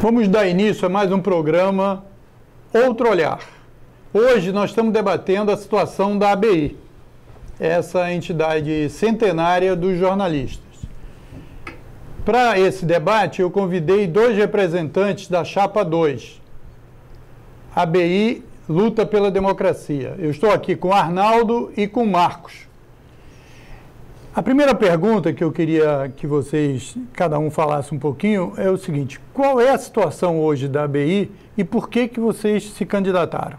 Vamos dar início a mais um programa Outro Olhar. Hoje nós estamos debatendo a situação da ABI, essa entidade centenária dos jornalistas. Para esse debate, eu convidei dois representantes da Chapa 2, ABI Luta pela Democracia. Eu estou aqui com o Arnaldo e com o Marcos. A primeira pergunta que eu queria que vocês, cada um falasse um pouquinho, é o seguinte: qual é a situação hoje da ABI e por que vocês se candidataram?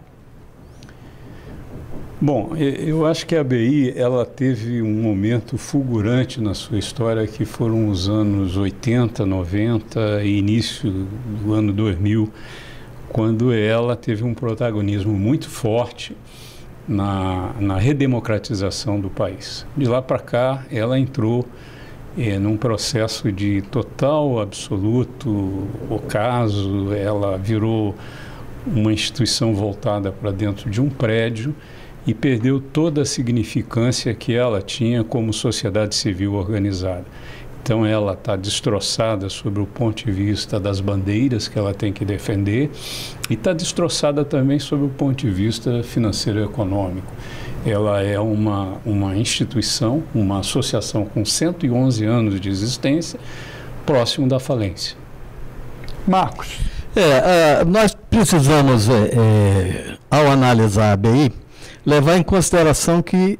Bom, eu acho que a ABI, ela teve um momento fulgurante na sua história, que foram os anos 80, 90 e início do ano 2000, quando ela teve um protagonismo muito forte na redemocratização do país. De lá para cá, ela entrou num processo de total, absoluto ocaso. Ela virou uma instituição voltada para dentro de um prédio e perdeu toda a significância que ela tinha como sociedade civil organizada. Então ela está destroçada sobre o ponto de vista das bandeiras que ela tem que defender e está destroçada também sobre o ponto de vista financeiro e econômico. Ela é uma instituição, uma associação com 111 anos de existência, próximo da falência. Marcos. Nós precisamos, ao analisar a ABI, levar em consideração que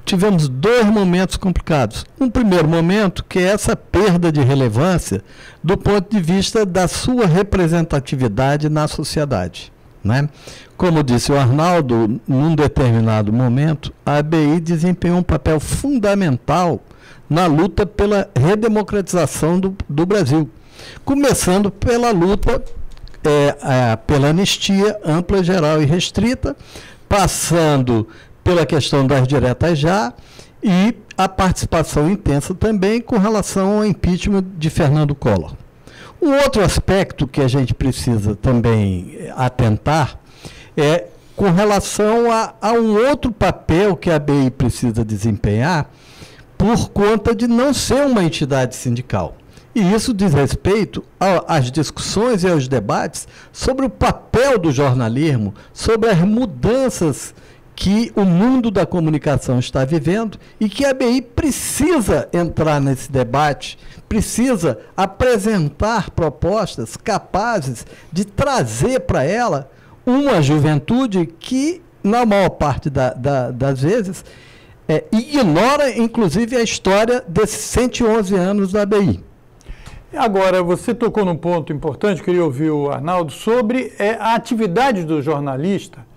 tivemos dois momentos complicados. Um primeiro momento, que é essa perda de relevância do ponto de vista da sua representatividade na sociedade, né? Como disse o Arnaldo, num determinado momento, a ABI desempenhou um papel fundamental na luta pela redemocratização do Brasil, começando pela luta pela anistia ampla, geral e restrita, passando pela questão das diretas já e a participação intensa também com relação ao impeachment de Fernando Collor. Um outro aspecto que a gente precisa também atentar é com relação a um outro papel que a ABI precisa desempenhar por conta de não ser uma entidade sindical. E isso diz respeito às discussões e aos debates sobre o papel do jornalismo, sobre as mudanças que o mundo da comunicação está vivendo e que a ABI precisa entrar nesse debate, precisa apresentar propostas capazes de trazer para ela uma juventude que, na maior parte das vezes, ignora, inclusive, a história desses 111 anos da ABI. Agora, você tocou num ponto importante, queria ouvir o Arnaldo, sobre a atividade do jornalista,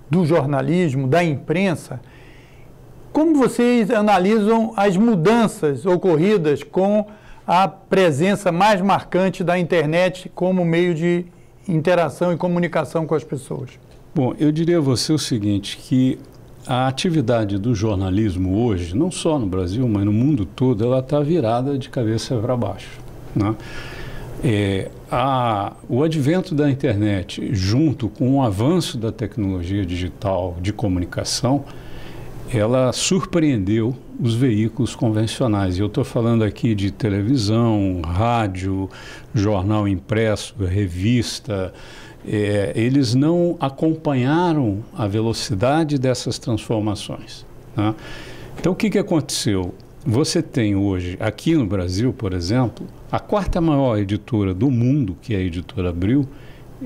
do jornalismo, da imprensa. Como vocês analisam as mudanças ocorridas com a presença mais marcante da internet como meio de interação e comunicação com as pessoas? Bom, eu diria a você o seguinte, que a atividade do jornalismo hoje, não só no Brasil, mas no mundo todo, ela está virada de cabeça para baixo, né? O advento da internet, junto com o avanço da tecnologia digital de comunicação, ela surpreendeu os veículos convencionais. Eu estou falando aqui de televisão, rádio, jornal impresso, revista. Eles não acompanharam a velocidade dessas transformações, né? Então, o que aconteceu? Você tem hoje, aqui no Brasil, por exemplo, a quarta maior editora do mundo, que é a Editora Abril,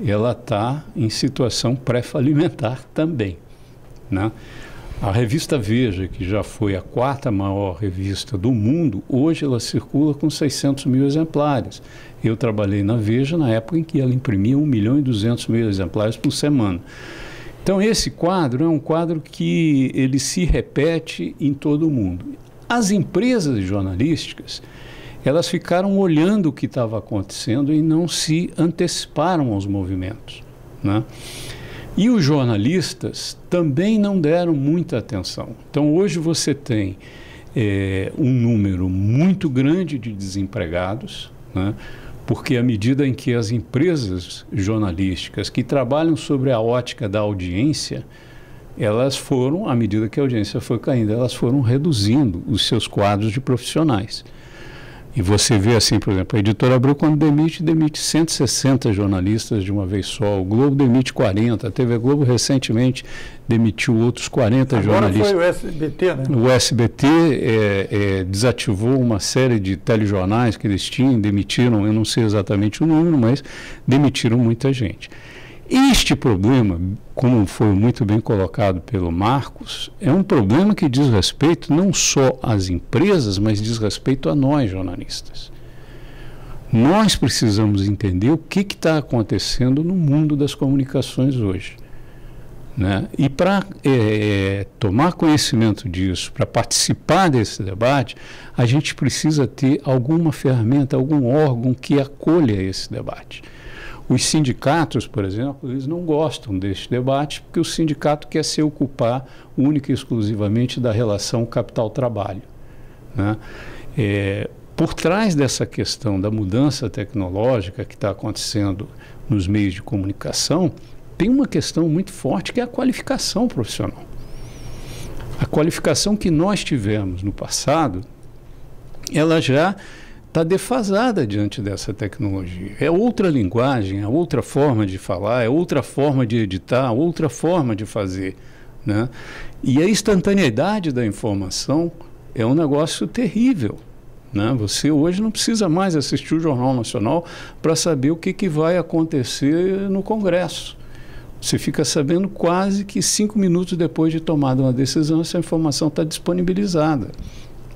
ela está em situação pré-falimentar também, né? A revista Veja, que já foi a quarta maior revista do mundo, hoje ela circula com 600 mil exemplares. Eu trabalhei na Veja na época em que ela imprimia 1.200.000 exemplares por semana. Então, esse quadro é um quadro que ele se repete em todo o mundo. As empresas jornalísticas, elas ficaram olhando o que estava acontecendo e não se anteciparam aos movimentos, né? E os jornalistas também não deram muita atenção. Então, hoje você tem um número muito grande de desempregados, né? Porque à medida em que as empresas jornalísticas que trabalham sobre a ótica da audiência, elas foram, à medida que a audiência foi caindo, elas foram reduzindo os seus quadros de profissionais. E você vê assim, por exemplo, a Editora Abril, quando demite 160 jornalistas de uma vez só. O Globo demite 40. A TV Globo recentemente demitiu outros 40 jornalistas. Agora foi o SBT, né? O SBT desativou uma série de telejornais que eles tinham, demitiram, eu não sei exatamente o número, mas demitiram muita gente. Este problema, como foi muito bem colocado pelo Marcos, é um problema que diz respeito não só às empresas, mas diz respeito a nós, jornalistas. Nós precisamos entender o que está acontecendo no mundo das comunicações hoje, né? E para tomar conhecimento disso, para participar desse debate, a gente precisa ter alguma ferramenta, algum órgão que acolha esse debate. Os sindicatos, por exemplo, eles não gostam deste debate porque o sindicato quer se ocupar única e exclusivamente da relação capital-trabalho, né? Por trás dessa questão da mudança tecnológica que está acontecendo nos meios de comunicação, tem uma questão muito forte que é a qualificação profissional. A qualificação que nós tivemos no passado, ela já está defasada diante dessa tecnologia. É outra linguagem, é outra forma de falar, é outra forma de editar, outra forma de fazer, né? E a instantaneidade da informação é um negócio terrível, né? Você hoje não precisa mais assistir o Jornal Nacional para saber o que vai acontecer no Congresso. Você fica sabendo quase que 5 minutos depois de tomada uma decisão, essa informação está disponibilizada.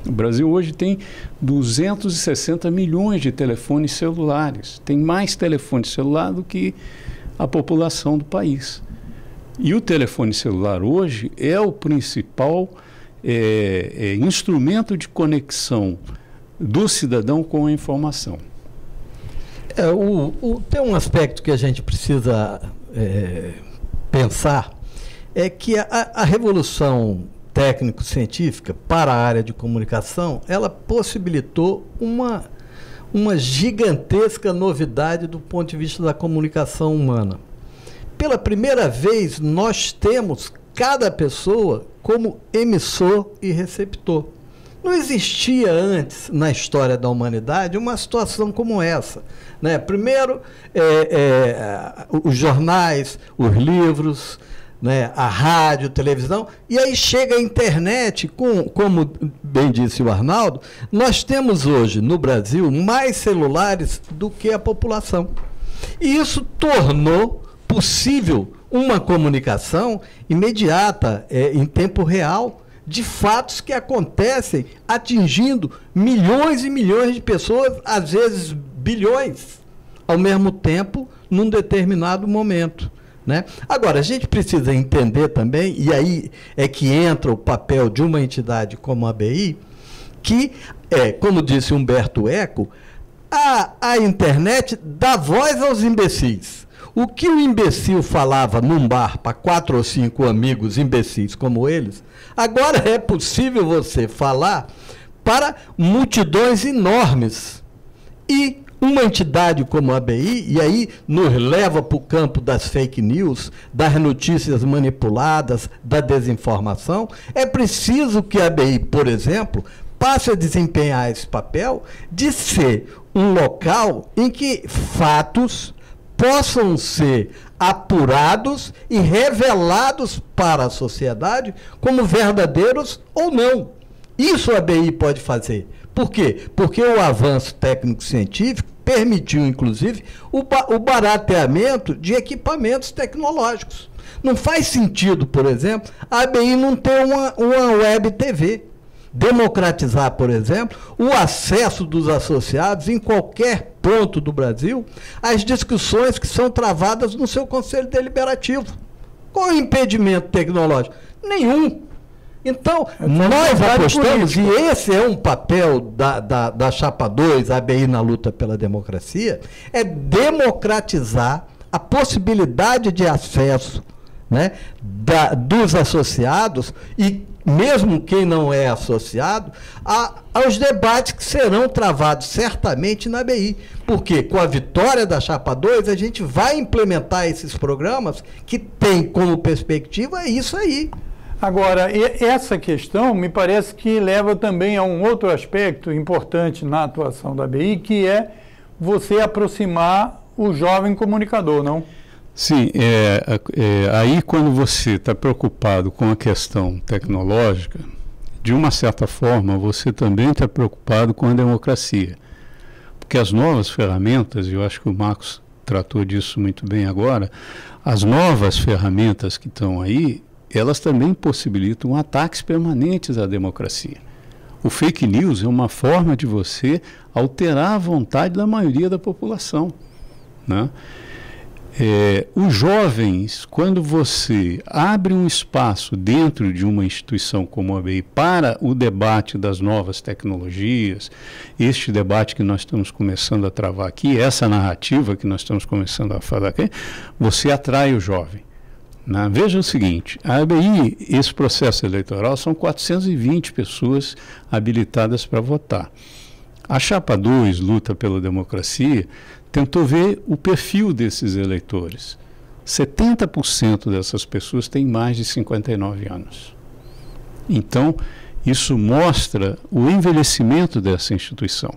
O Brasil hoje tem 260 milhões de telefones celulares. Tem mais telefone celular do que a população do país. E o telefone celular hoje é o principal instrumento de conexão do cidadão com a informação. Tem um aspecto que a gente precisa pensar, é que a revolução técnico-científica para a área de comunicação, ela possibilitou uma gigantesca novidade do ponto de vista da comunicação humana. Pela primeira vez, nós temos cada pessoa como emissor e receptor. Não existia antes, na história da humanidade, uma situação como essa, né? Primeiro, os jornais, os livros, né, a rádio, televisão, e aí chega a internet, como bem disse o Arnaldo, nós temos hoje no Brasil mais celulares do que a população. E isso tornou possível uma comunicação imediata, em tempo real, de fatos que acontecem atingindo milhões e milhões de pessoas, às vezes bilhões, ao mesmo tempo, num determinado momento, né? Agora, a gente precisa entender também, e aí é que entra o papel de uma entidade como a ABI, que, como disse Humberto Eco, a internet dá voz aos imbecis. O que o imbecil falava num bar para 4 ou 5 amigos imbecis como eles, agora é possível você falar para multidões enormes. E uma entidade como a ABI, e aí nos leva para o campo das fake news, das notícias manipuladas, da desinformação, é preciso que a ABI, por exemplo, passe a desempenhar esse papel de ser um local em que fatos possam ser apurados e revelados para a sociedade como verdadeiros ou não. Isso a ABI pode fazer. Por quê? Porque o avanço técnico-científico permitiu, inclusive, o barateamento de equipamentos tecnológicos. Não faz sentido, por exemplo, a ABI não ter uma web TV. Democratizar, por exemplo, o acesso dos associados em qualquer ponto do Brasil às discussões que são travadas no seu Conselho Deliberativo. Qual é o impedimento tecnológico? Nenhum. Então, nós apostamos, e esse é um papel da Chapa 2, a ABI na luta pela democracia, é democratizar a possibilidade de acesso, né, dos associados, e mesmo quem não é associado, aos debates que serão travados certamente na ABI. Porque com a vitória da Chapa 2, a gente vai implementar esses programas que tem como perspectiva isso aí. Agora, essa questão me parece que leva também a um outro aspecto importante na atuação da ABI, que é você aproximar o jovem comunicador, não? Sim, aí quando você está preocupado com a questão tecnológica, de uma certa forma você também está preocupado com a democracia. Porque as novas ferramentas, e eu acho que o Marcos tratou disso muito bem agora, as novas ferramentas que estão aí, elas também possibilitam ataques permanentes à democracia. O fake news é uma forma de você alterar a vontade da maioria da população, né? Os jovens, quando você abre um espaço dentro de uma instituição como a ABI para o debate das novas tecnologias, este debate que nós estamos começando a travar aqui, essa narrativa que nós estamos começando a falar aqui, você atrai o jovem. Né? Veja o seguinte, a ABI, esse processo eleitoral, são 420 pessoas habilitadas para votar. A Chapa 2, Luta pela Democracia, tentou ver o perfil desses eleitores. 70% dessas pessoas têm mais de 59 anos. Então, isso mostra o envelhecimento dessa instituição.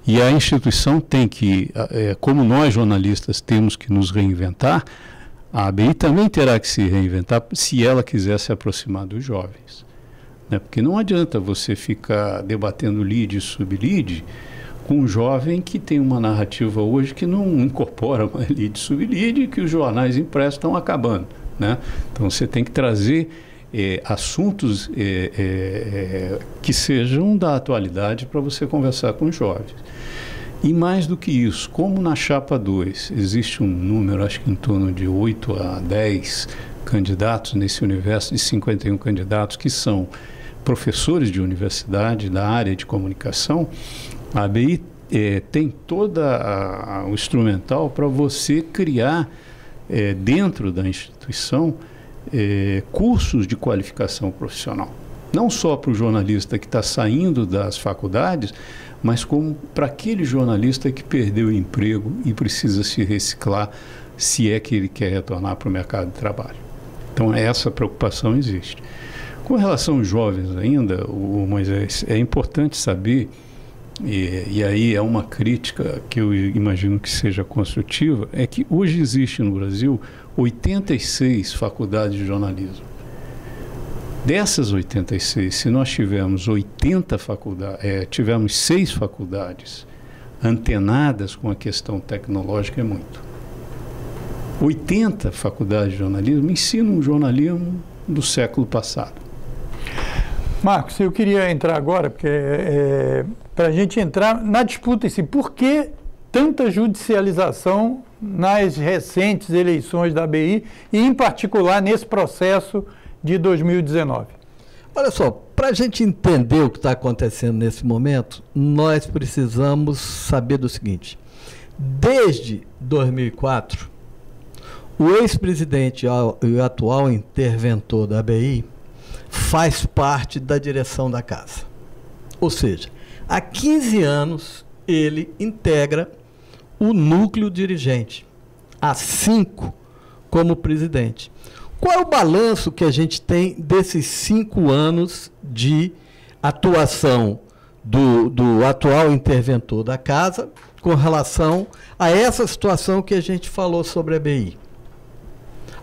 E a instituição tem que, como nós jornalistas temos que nos reinventar, a ABI também terá que se reinventar se ela quiser se aproximar dos jovens. Né? Porque não adianta você ficar debatendo lead e sub-lead com um jovem que tem uma narrativa hoje que não incorpora lead e sub-lead, que os jornais impressos estão acabando. Né? Então você tem que trazer assuntos que sejam da atualidade para você conversar com os jovens. E mais do que isso, como na Chapa 2 existe um número, acho que em torno de 8 a 10 candidatos nesse universo de 51 candidatos que são professores de universidade da área de comunicação, a ABI tem todo o instrumental para você criar dentro da instituição cursos de qualificação profissional. Não só para o jornalista que está saindo das faculdades, mas como para aquele jornalista que perdeu o emprego e precisa se reciclar, se é que ele quer retornar para o mercado de trabalho. Então, essa preocupação existe. Com relação aos jovens ainda, Moisés, é importante saber, e aí é uma crítica que eu imagino que seja construtiva, é que hoje existe no Brasil 86 faculdades de jornalismo. Dessas 86, se nós tivermos 80 faculdades, tivermos 6 faculdades antenadas com a questão tecnológica, é muito. 80 faculdades de jornalismo ensinam o jornalismo do século passado. Marcos, eu queria entrar agora, porque para a gente entrar na disputa em si, por que tanta judicialização nas recentes eleições da ABI e, em particular, nesse processo de 2019? Olha só, para a gente entender o que está acontecendo nesse momento, nós precisamos saber do seguinte: desde 2004, o ex-presidente e atual interventor da ABI faz parte da direção da casa. Ou seja, há 15 anos ele integra o núcleo dirigente, há 5 como presidente. Qual é o balanço que a gente tem desses 5 anos de atuação do atual interventor da casa com relação a essa situação que a gente falou sobre a ABI?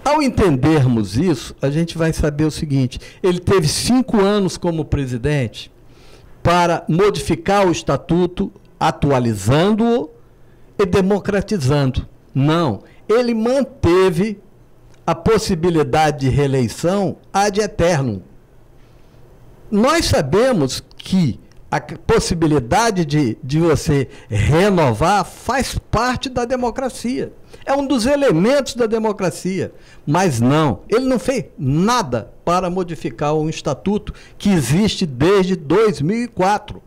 Ao entendermos isso, a gente vai saber o seguinte: ele teve 5 anos como presidente para modificar o estatuto, atualizando-o e democratizando. Não, ele manteve a possibilidade de reeleição ad eternum. Nós sabemos que a possibilidade de você renovar faz parte da democracia. É um dos elementos da democracia. Mas não, ele não fez nada para modificar um estatuto que existe desde 2004.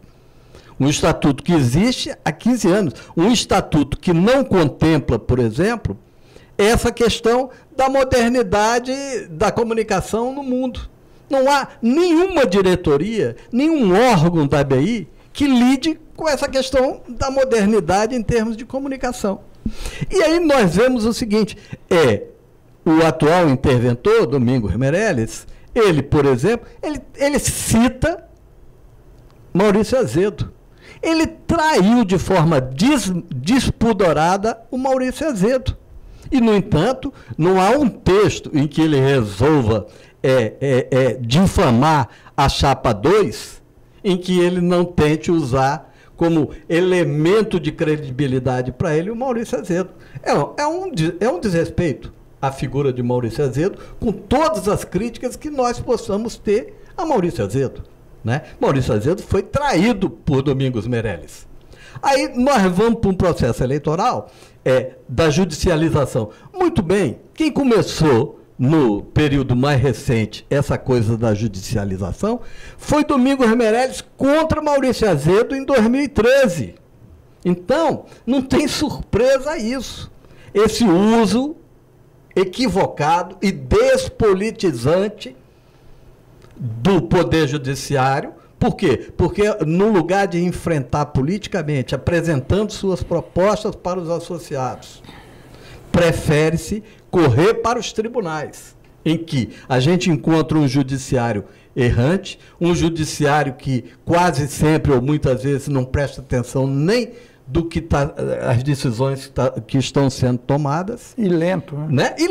Um estatuto que existe há 15 anos. Um estatuto que não contempla, por exemplo, essa questão da modernidade da comunicação no mundo. Não há nenhuma diretoria, nenhum órgão da ABI que lide com essa questão da modernidade em termos de comunicação. E aí nós vemos o seguinte: o atual interventor, Domingos Meirelles, Ele, por exemplo, ele cita Maurício Azedo. Ele traiu de forma despudorada o Maurício Azedo. E, no entanto, não há um texto em que ele resolva difamar a chapa 2, em que ele não tente usar como elemento de credibilidade para ele o Maurício Azedo. É um desrespeito à figura de Maurício Azedo, com todas as críticas que nós possamos ter a Maurício Azedo, né? Maurício Azedo foi traído por Domingos Meirelles. Aí nós vamos para um processo eleitoral da judicialização. Muito bem, quem começou no período mais recente essa coisa da judicialização foi Domingos Meirelles contra Maurício Azedo em 2013. Então, não tem surpresa isso. Esse uso equivocado e despolitizante do Poder Judiciário. Por quê? Porque no lugar de enfrentar politicamente, apresentando suas propostas para os associados, prefere-se correr para os tribunais, em que a gente encontra um judiciário errante, um judiciário que quase sempre ou muitas vezes não presta atenção nem do que as decisões que estão sendo tomadas. E lento, né? E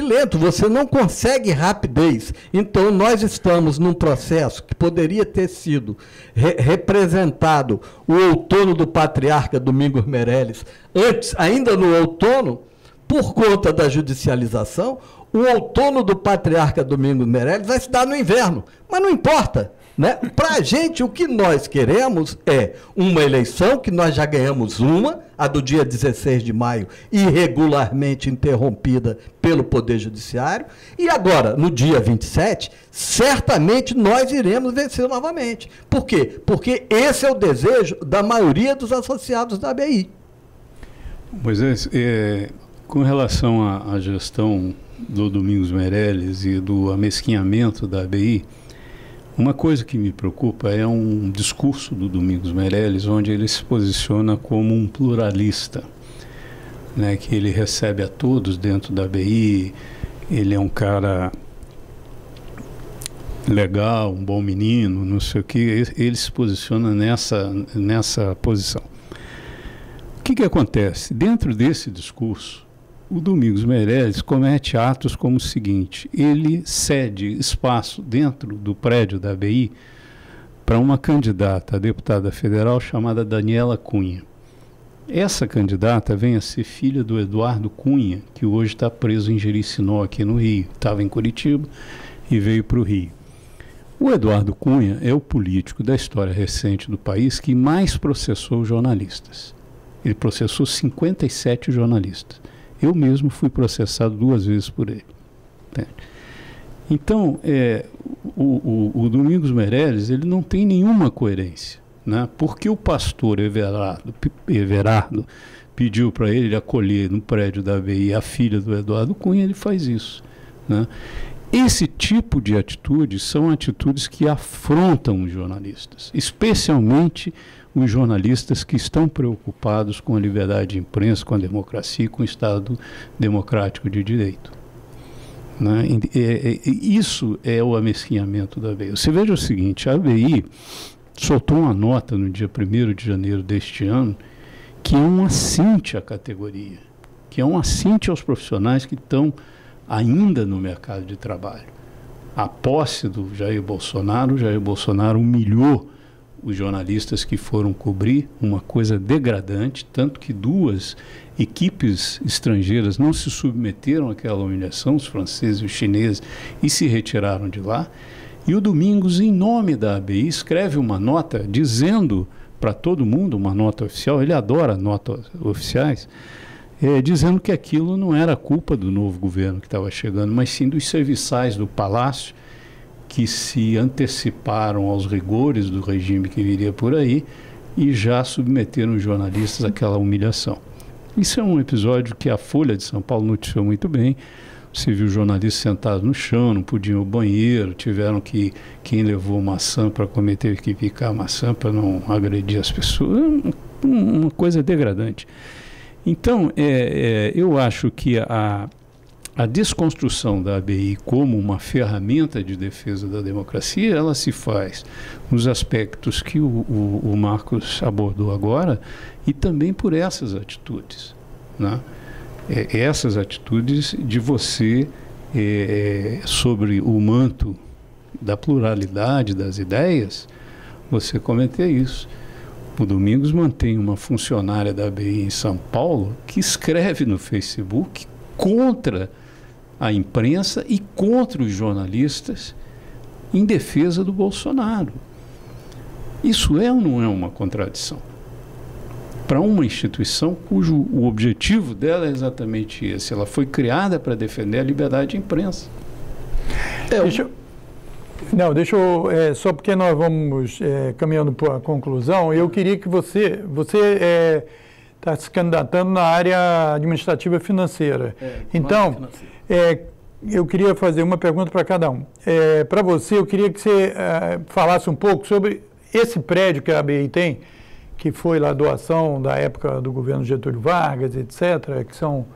lento. Você não consegue rapidez. Então, nós estamos num processo que poderia ter sido representado o outono do patriarca Domingos Meirelles, antes, ainda no outono, por conta da judicialização, o outono do patriarca Domingos Meirelles vai se dar no inverno. Mas não importa. Né? Para a gente, o que nós queremos é uma eleição, que nós já ganhamos uma, a do dia 16 de maio, irregularmente interrompida pelo Poder Judiciário, e agora, no dia 27, certamente nós iremos vencer novamente. Por quê? Porque esse é o desejo da maioria dos associados da ABI. Moisés, com relação à gestão do Domingos Meirelles e do amesquinhamento da ABI, uma coisa que me preocupa é um discurso do Domingos Meirelles, onde ele se posiciona como um pluralista, né, que ele recebe a todos dentro da ABI, ele é um cara legal, um bom menino, não sei o que, ele se posiciona nessa posição. O que acontece? Dentro desse discurso, o Domingos Meirelles comete atos como o seguinte: ele cede espaço dentro do prédio da ABI para uma candidata a deputada federal chamada Daniela Cunha. Essa candidata vem a ser filha do Eduardo Cunha, que hoje está preso em Jericinó, aqui no Rio. Estava em Curitiba e veio para o Rio. O Eduardo Cunha é o político da história recente do país que mais processou jornalistas. Ele processou 57 jornalistas. Eu mesmo fui processado 2 vezes por ele. Então, o Domingos Meirelles, ele não tem nenhuma coerência, né? Porque o pastor Everardo pediu para ele acolher no prédio da ABI a filha do Eduardo Cunha, ele faz isso, né? Esse tipo de atitudes são atitudes que afrontam os jornalistas, especialmente os jornalistas que estão preocupados com a liberdade de imprensa, com a democracia e com o Estado democrático de direito. Né? Isso é o amesquinhamento da ABI. Você veja o seguinte, a ABI soltou uma nota no dia 1º de janeiro deste ano, que é um assinte à categoria, que é um assinte aos profissionais que estão ainda no mercado de trabalho. A posse do Jair Bolsonaro humilhou os jornalistas que foram cobrir uma coisa degradante, tanto que 2 equipes estrangeiras não se submeteram àquela humilhação, os franceses e os chineses, e se retiraram de lá. E o Domingos, em nome da ABI, escreve uma nota dizendo para todo mundo, uma nota oficial, ele adora notas oficiais, dizendo que aquilo não era culpa do novo governo que estava chegando, mas sim dos serviçais do Palácio, que se anteciparam aos rigores do regime que viria por aí e já submeteram os jornalistas àquela humilhação. Isso é um episódio que a Folha de São Paulo noticiou muito bem. Você viu jornalistas sentados no chão, não podiam ir ao banheiro, tiveram que, quem levou maçã para comer teve que picar a maçã para não agredir as pessoas. Uma coisa degradante. Então, eu acho que a desconstrução da ABI como uma ferramenta de defesa da democracia, ela se faz nos aspectos que o Marcos abordou agora e também por essas atitudes, né? Essas atitudes de você, sobre o manto da pluralidade das ideias, você cometer isso. O Domingos mantém uma funcionária da ABI em São Paulo que escreve no Facebook contra a imprensa e contra os jornalistas em defesa do Bolsonaro. Isso é ou não é uma contradição? Para uma instituição cujo o objetivo dela é exatamente esse. Ela foi criada para defender a liberdade de imprensa. Só porque nós vamos caminhando para a conclusão, eu queria que você está se candidatando na área administrativa financeira. Então, eu queria fazer uma pergunta para cada um. Para você, eu queria que você falasse um pouco sobre esse prédio que a ABI tem, que foi lá doação da época do governo Getúlio Vargas, etc., que são...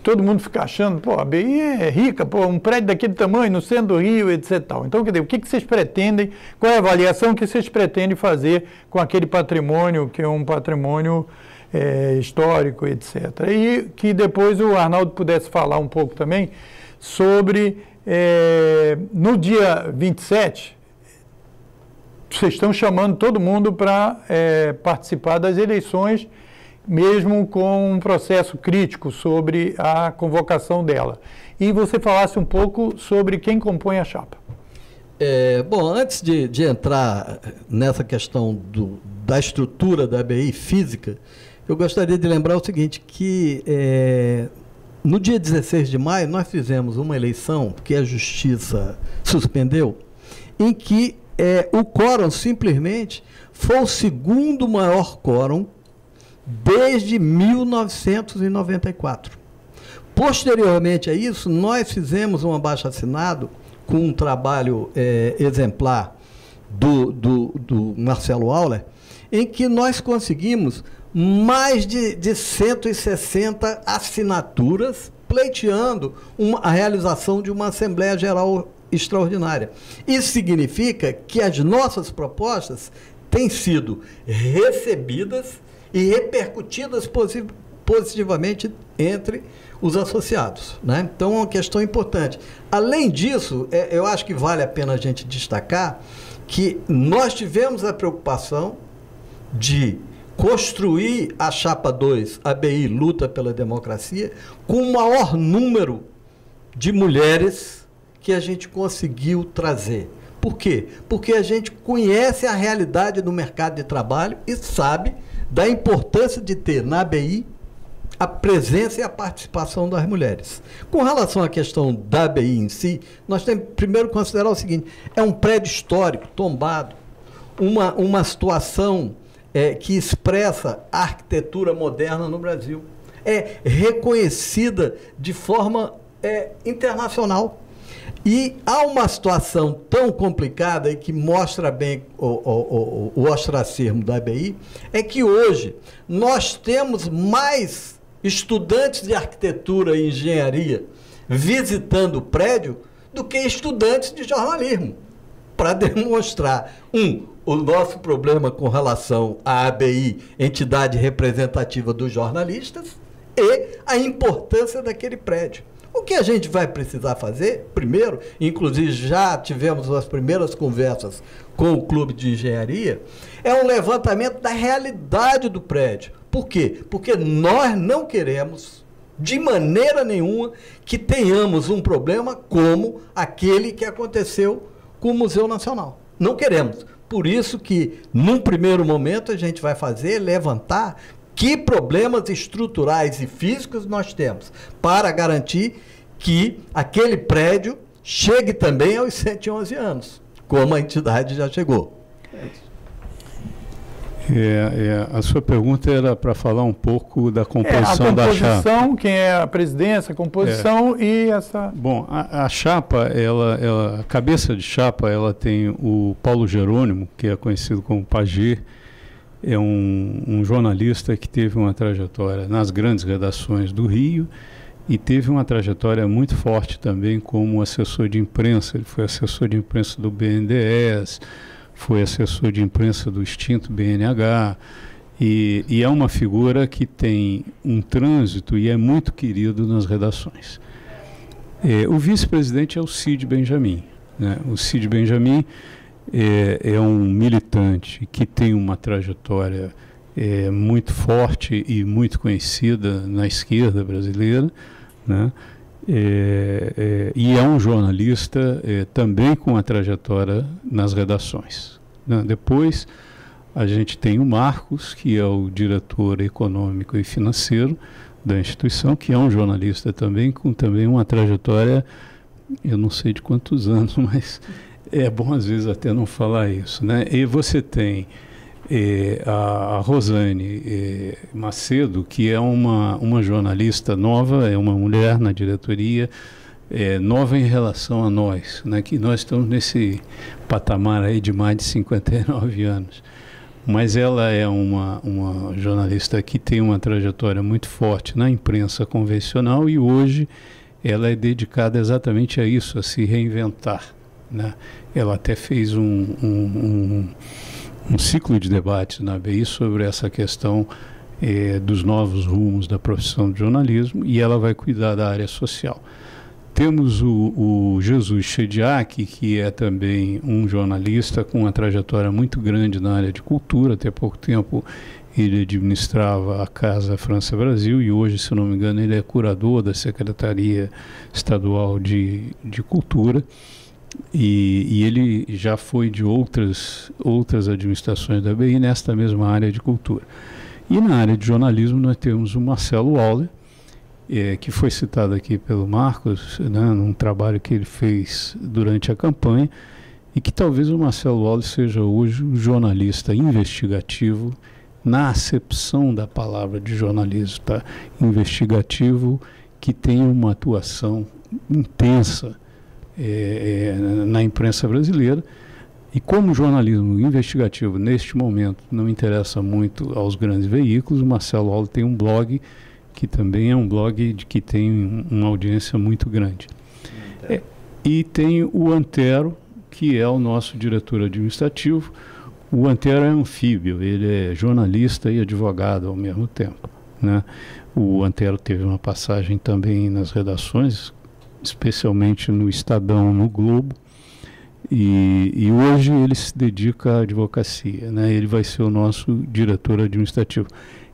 Todo mundo fica achando, pô, a ABI é rica, pô, um prédio daquele tamanho, no centro do Rio, etc. Então, quer dizer, o que vocês pretendem, qual é a avaliação que vocês pretendem fazer com aquele patrimônio, que é um patrimônio histórico, etc. E que depois o Arnaldo pudesse falar um pouco também sobre, no dia 27, vocês estão chamando todo mundo para participar das eleições, mesmo com um processo crítico sobre a convocação dela. E você falasse um pouco sobre quem compõe a chapa. Bom, antes de entrar nessa questão da estrutura da ABI física, eu gostaria de lembrar o seguinte, que no dia 16 de maio nós fizemos uma eleição que a Justiça suspendeu, em que o quórum simplesmente foi o segundo maior quórum desde 1994. Posteriormente a isso, nós fizemos um abaixo-assinado com um trabalho exemplar do Marcelo Auler, em que nós conseguimos mais de 160 assinaturas pleiteando a realização de uma Assembleia Geral Extraordinária. Isso significa que as nossas propostas têm sido recebidas e repercutidas positivamente entre os associados, né? Então, é uma questão importante. Além disso, eu acho que vale a pena a gente destacar que nós tivemos a preocupação de construir a Chapa 2, ABI Luta pela Democracia, com o maior número de mulheres que a gente conseguiu trazer. Por quê? Porque a gente conhece a realidade do mercado de trabalho e sabe da importância de ter na ABI a presença e a participação das mulheres. Com relação à questão da ABI em si, nós temos primeiro que considerar o seguinte: é um prédio histórico, tombado, uma situação que expressa a arquitetura moderna no Brasil. É reconhecida de forma internacional. E há uma situação tão complicada e que mostra bem o ostracismo da ABI, é que hoje nós temos mais estudantes de arquitetura e engenharia visitando o prédio do que estudantes de jornalismo, para demonstrar, o nosso problema com relação à ABI, entidade representativa dos jornalistas, e a importância daquele prédio. O que a gente vai precisar fazer, primeiro, inclusive já tivemos as primeiras conversas com o Clube de Engenharia, é um levantamento da realidade do prédio. Por quê? Porque nós não queremos, de maneira nenhuma, que tenhamos um problema como aquele que aconteceu com o Museu Nacional. Não queremos. Por isso que, num primeiro momento, a gente vai levantar que problemas estruturais e físicos nós temos para garantir que aquele prédio chegue também aos 111 anos, como a entidade já chegou. A sua pergunta era para falar um pouco da composição da chapa. A composição, quem é a presidência, a composição e essa... Bom, a chapa, a cabeça de chapa, ela tem o Paulo Jerônimo, que é conhecido como Pagê, é um jornalista que teve uma trajetória nas grandes redações do Rio e teve uma trajetória muito forte também como assessor de imprensa. Ele foi assessor de imprensa do BNDES, foi assessor de imprensa do extinto BNH, e é uma figura que tem um trânsito e é muito querido nas redações. O vice-presidente é o Cid Benjamin, né? O Cid Benjamin é um militante que tem uma trajetória muito forte e muito conhecida na esquerda brasileira, né? E é um jornalista também com a trajetória nas redações, né? Depois a gente tem o Marcos, que é o diretor econômico e financeiro da instituição, que é um jornalista também, com também uma trajetória, eu não sei de quantos anos, mas é bom às vezes até não falar isso, né? E você tem a Rosane Macedo, que é uma jornalista nova, é uma mulher na diretoria, nova em relação a nós, né? Que nós estamos nesse patamar aí de mais de 59 anos. Mas ela é uma jornalista que tem uma trajetória muito forte na imprensa convencional e hoje ela é dedicada exatamente a isso, a se reinventar, né? Ela até fez um ciclo de debates na ABI sobre essa questão dos novos rumos da profissão de jornalismo, e ela vai cuidar da área social. Temos o Jesus Chediak, que é também um jornalista com uma trajetória muito grande na área de cultura. Até pouco tempo ele administrava a Casa França Brasil e hoje, se não me engano, ele é curador da Secretaria Estadual de Cultura. E ele já foi de outras administrações da ABI nesta mesma área de cultura. E na área de jornalismo nós temos o Marcelo Auler, que foi citado aqui pelo Marcos, né, num trabalho que ele fez durante a campanha, e que talvez o Marcelo Auler seja hoje um jornalista investigativo, na acepção da palavra de jornalista investigativo, que tem uma atuação intensa na imprensa brasileira. E como o jornalismo investigativo, neste momento, não interessa muito aos grandes veículos, o Marcelo Auler tem um blog que também é um blog que tem uma audiência muito grande. E tem o Antero, que é o nosso diretor administrativo. O Antero é anfíbio, ele é jornalista e advogado ao mesmo tempo, né? O Antero teve uma passagem também nas redações, especialmente no Estadão, no Globo, e hoje ele se dedica à advocacia, né? Ele vai ser o nosso diretor administrativo.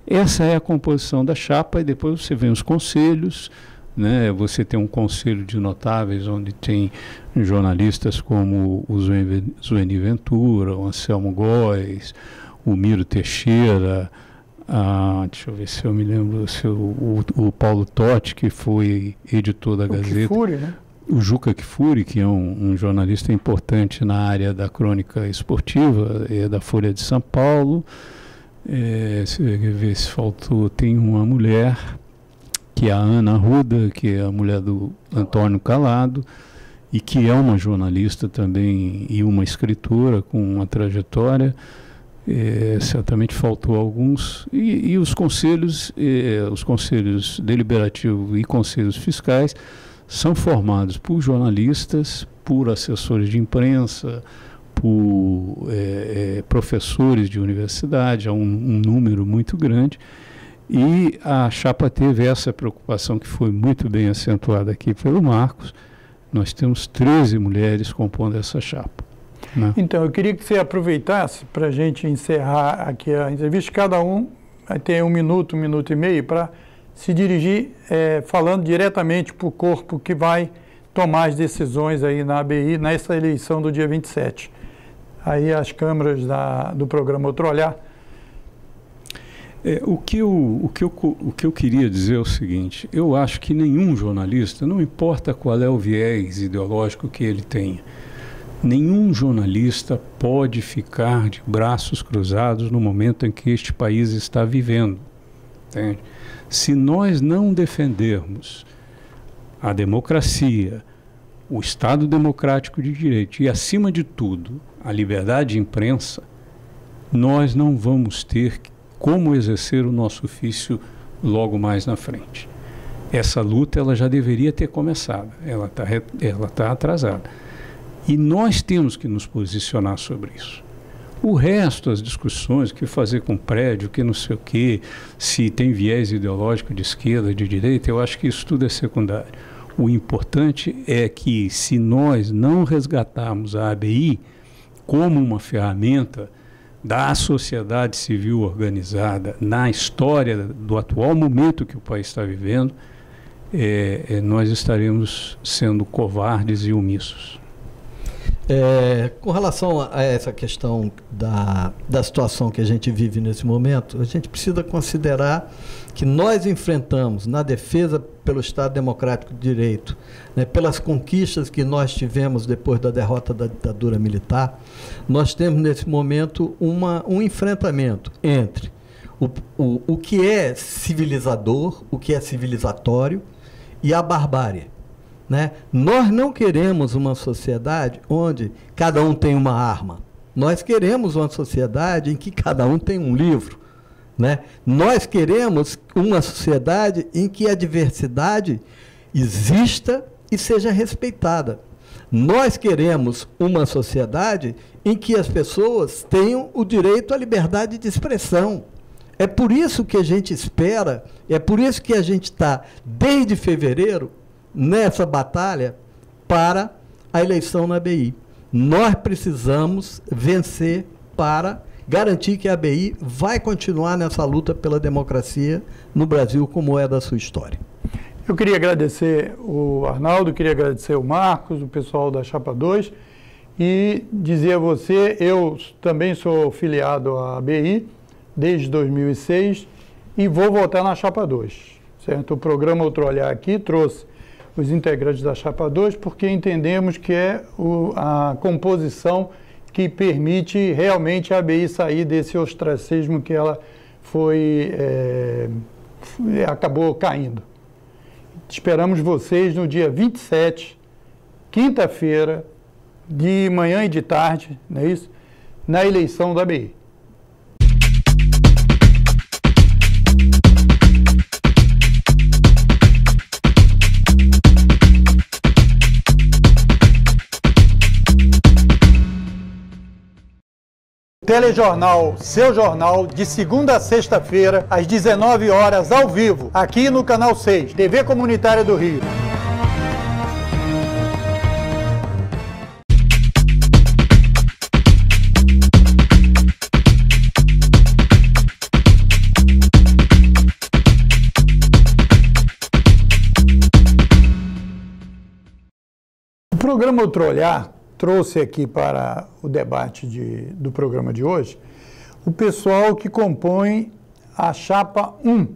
Essa é a composição da chapa, e depois você vê os conselhos, né? Você tem um conselho de notáveis, onde tem jornalistas como o Zueni Ventura, o Anselmo Góes, o Miro Teixeira, deixa eu ver se eu me lembro, o Paulo Totti, que foi editor da Gazeta. Kifuri, né? O Juca Kifuri, que é um jornalista importante na área da crônica esportiva, da Folha de São Paulo. Ver se faltou, tem uma mulher, que é a Ana Arruda, que é a mulher do Antônio Calado, e que é uma jornalista também e uma escritora com uma trajetória. Certamente faltou alguns. E os conselhos deliberativos e conselhos fiscais são formados por jornalistas, por assessores de imprensa, por professores de universidade, há um número muito grande, e a chapa teve essa preocupação que foi muito bem acentuada aqui pelo Marcos. Nós temos 13 mulheres compondo essa chapa, né? Então, eu queria que você aproveitasse para a gente encerrar aqui a entrevista. Cada um vai ter 1 minuto, 1 minuto e meio, para se dirigir falando diretamente para o corpo que vai tomar as decisões aí na ABI nessa eleição do dia 27. Aí as câmeras do programa Outro Olhar. O que eu queria dizer é o seguinte: eu acho que nenhum jornalista, não importa qual é o viés ideológico que ele tenha, nenhum jornalista pode ficar de braços cruzados no momento em que este país está vivendo. Entende? Se nós não defendermos a democracia, o Estado democrático de direito e, acima de tudo, a liberdade de imprensa, nós não vamos ter como exercer o nosso ofício logo mais na frente. essa luta ela já deveria ter começado, ela tá atrasada. E nós temos que nos posicionar sobre isso. O resto, as discussões, o que fazer com prédio, o que não sei o quê, se tem viés ideológico de esquerda, de direita, eu acho que isso tudo é secundário. O importante é que, se nós não resgatarmos a ABI como uma ferramenta da sociedade civil organizada na história do atual momento que o país está vivendo, nós estaremos sendo covardes e omissos. Com relação a essa questão da situação que a gente vive nesse momento, a gente precisa considerar que nós enfrentamos, na defesa pelo Estado Democrático de Direito, né, pelas conquistas que nós tivemos depois da derrota da ditadura militar, nós temos nesse momento um enfrentamento entre o que é civilizador, o que é civilizatório, e a barbárie. Né? Nós não queremos uma sociedade onde cada um tem uma arma. Nós queremos uma sociedade em que cada um tem um livro. Né? Nós queremos uma sociedade em que a diversidade exista e seja respeitada. Nós queremos uma sociedade em que as pessoas tenham o direito à liberdade de expressão. É por isso que a gente espera, é por isso que a gente está, desde fevereiro, nessa batalha para a eleição na ABI. Nós precisamos vencer para garantir que a ABI vai continuar nessa luta pela democracia no Brasil, como é da sua história. Eu queria agradecer o Arnaldo, queria agradecer o Marcos, o pessoal da Chapa 2, e dizer a você, eu também sou filiado à ABI desde 2006 e vou votar na Chapa 2, certo? O programa Outro Olhar aqui trouxe os integrantes da Chapa 2 porque entendemos que é a composição que permite realmente a ABI sair desse ostracismo que ela acabou caindo. Esperamos vocês no dia 27, quinta-feira, de manhã e de tarde, não é isso? Na eleição da ABI. Telejornal, seu jornal, de segunda a sexta-feira, às 19 horas, ao vivo, aqui no Canal 6, TV Comunitária do Rio. O programa Outro Olhar trouxe aqui para o debate do programa de hoje o pessoal que compõe a Chapa 1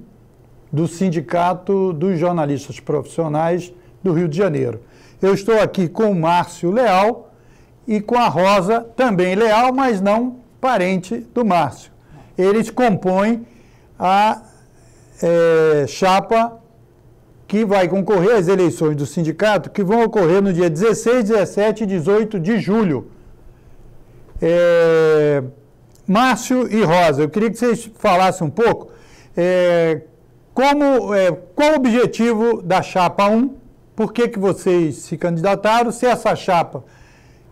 do Sindicato dos Jornalistas Profissionais do Rio de Janeiro. Eu estou aqui com o Márcio Leal e com a Rosa, também Leal, mas não parente do Márcio. Eles compõem a chapa que vai concorrer às eleições do sindicato, que vão ocorrer no dia 16, 17 e 18 de julho. Márcio e Rosa, eu queria que vocês falassem um pouco qual o objetivo da Chapa 1, por que vocês se candidataram, se essa chapa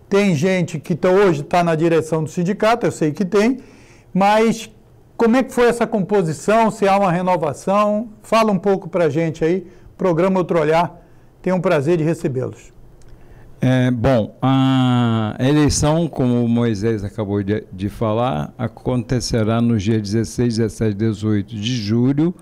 tem gente que hoje está na direção do sindicato, eu sei que tem, mas como é que foi essa composição, se há uma renovação? Fala um pouco para a gente aí. Programa Outro Olhar, tenho um prazer de recebê-los. Bom, a eleição, como o Moisés acabou de falar, acontecerá nos dias 16, 17 e 18 de julho.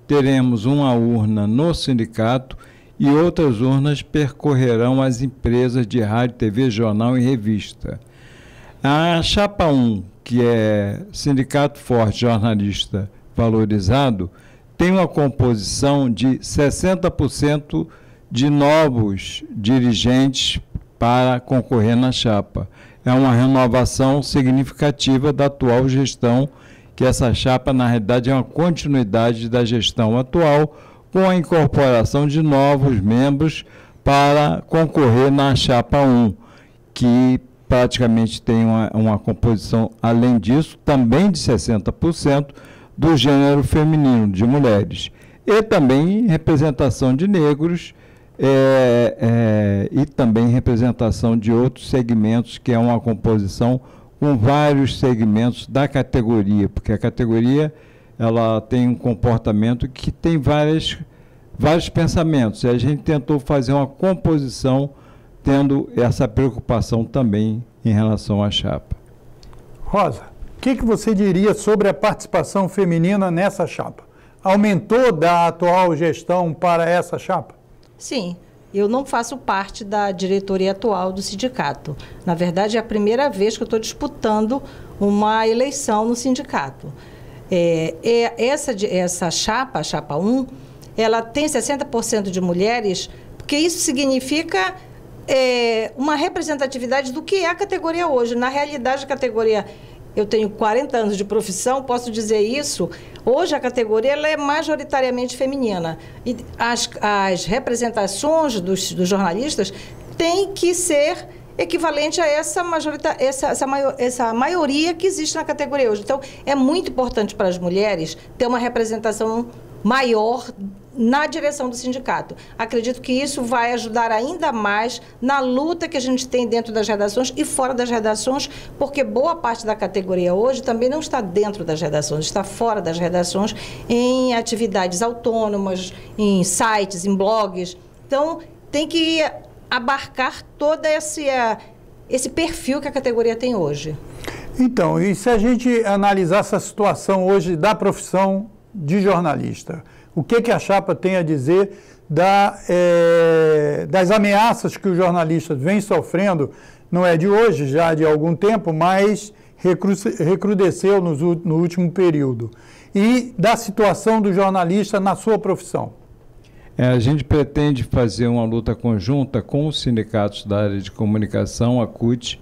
Teremos uma urna no sindicato e outras urnas percorrerão as empresas de rádio, TV, jornal e revista. A Chapa 1, que é Sindicato Forte Jornalista Valorizado, tem uma composição de 60% de novos dirigentes para concorrer na chapa. É uma renovação significativa da atual gestão, que essa chapa, na realidade, é uma continuidade da gestão atual, com a incorporação de novos membros para concorrer na chapa 1, que praticamente tem uma composição, além disso, também de 60%, do gênero feminino, de mulheres. e também representação de negros e também representação de outros segmentos, que é uma composição com vários segmentos da categoria, porque a categoria ela tem um comportamento que tem vários pensamentos, e a gente tentou fazer uma composição tendo essa preocupação também em relação à chapa. Rosa, o que você diria sobre a participação feminina nessa chapa? Aumentou da atual gestão para essa chapa? Sim, eu não faço parte da diretoria atual do sindicato. Na verdade, é a primeira vez que eu estou disputando uma eleição no sindicato. Essa chapa, a chapa 1, ela tem 60% de mulheres, porque isso significa uma representatividade do que é a categoria hoje. Na realidade, a categoria... Eu tenho 40 anos de profissão, posso dizer isso. Hoje a categoria ela é majoritariamente feminina. E as representações dos jornalistas têm que ser equivalente a essa maioria que existe na categoria hoje. Então, é muito importante para as mulheres ter uma representação maior na direção do sindicato. Acredito que isso vai ajudar ainda mais na luta que a gente tem dentro das redações e fora das redações, porque boa parte da categoria hoje também não está dentro das redações, está fora das redações, em atividades autônomas, em sites, em blogs. Então, tem que abarcar todo esse perfil que a categoria tem hoje. Então, e se a gente analisar essa situação hoje da profissão de jornalista, o que a chapa tem a dizer das ameaças que os jornalistas vêm sofrendo, não é de hoje, já de algum tempo, mas recrudesceu no último período, e da situação do jornalista na sua profissão? A gente pretende fazer uma luta conjunta com os sindicatos da área de comunicação, a CUT,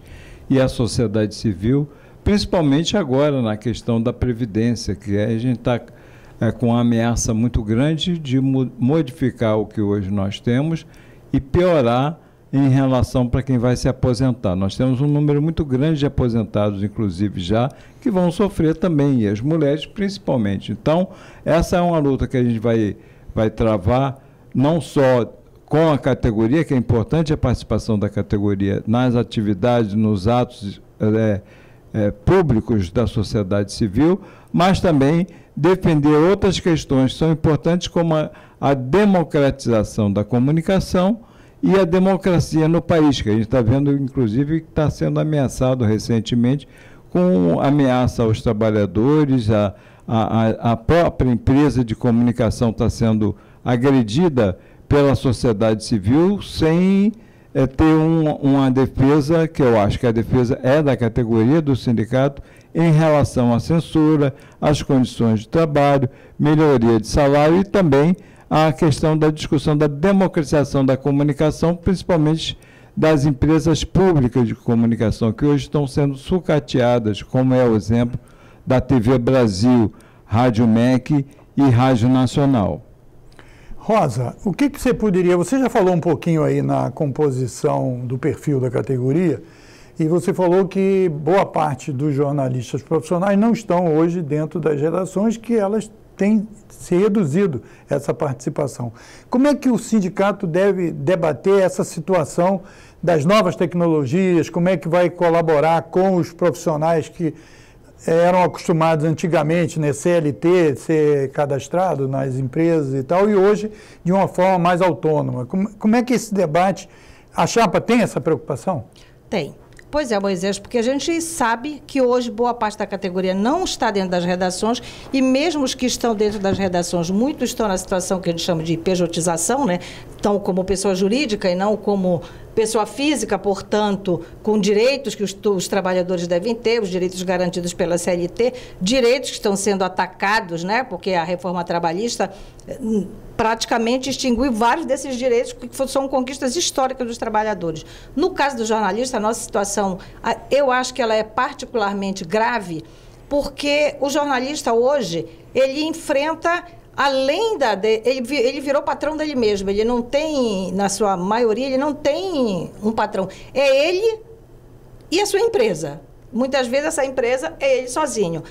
e a sociedade civil, principalmente agora na questão da Previdência, que a gente está com uma ameaça muito grande de modificar o que hoje nós temos e piorar em relação para quem vai se aposentar. Nós temos um número muito grande de aposentados, inclusive já, que vão sofrer também, e as mulheres principalmente. Então, essa é uma luta que a gente vai travar, não só com a categoria, que é importante a participação da categoria nas atividades, nos atos públicos da sociedade civil, mas também defender outras questões que são importantes, como a democratização da comunicação e a democracia no país, que a gente está vendo, inclusive, que está sendo ameaçado recentemente com ameaça aos trabalhadores, a própria empresa de comunicação está sendo agredida pela sociedade civil sem ter uma defesa, que eu acho que a defesa é da categoria do sindicato, em relação à censura, às condições de trabalho, melhoria de salário e também a questão da discussão da democratização da comunicação, principalmente das empresas públicas de comunicação, que hoje estão sendo sucateadas, como é o exemplo da TV Brasil, Rádio MEC e Rádio Nacional. Rosa, o que você poderia... Você já falou um pouquinho aí na composição do perfil da categoria, e você falou que boa parte dos jornalistas profissionais não estão hoje dentro das redações, que elas têm se reduzido essa participação. Como é que o sindicato deve debater essa situação das novas tecnologias? Como é que vai colaborar com os profissionais que eram acostumados antigamente, né, CLT, ser cadastrado nas empresas e tal, e hoje de uma forma mais autônoma? Como é que esse debate, a chapa tem essa preocupação? Tem. Pois é, Moisés, porque a gente sabe que hoje boa parte da categoria não está dentro das redações, e mesmo os que estão dentro das redações, muitos estão na situação que a gente chama de pejotização, né? Estão como pessoa jurídica e não como pessoa física, portanto, com direitos que os trabalhadores devem ter, os direitos garantidos pela CLT, direitos que estão sendo atacados, né? Porque a reforma trabalhista praticamente extinguiu vários desses direitos que são conquistas históricas dos trabalhadores. No caso do jornalista, a nossa situação, eu acho que ela é particularmente grave, porque o jornalista hoje, ele enfrenta, além ele virou patrão dele mesmo, ele não tem, na sua maioria, ele não tem um patrão. É ele e a sua empresa. Muitas vezes essa empresa é ele sozinho.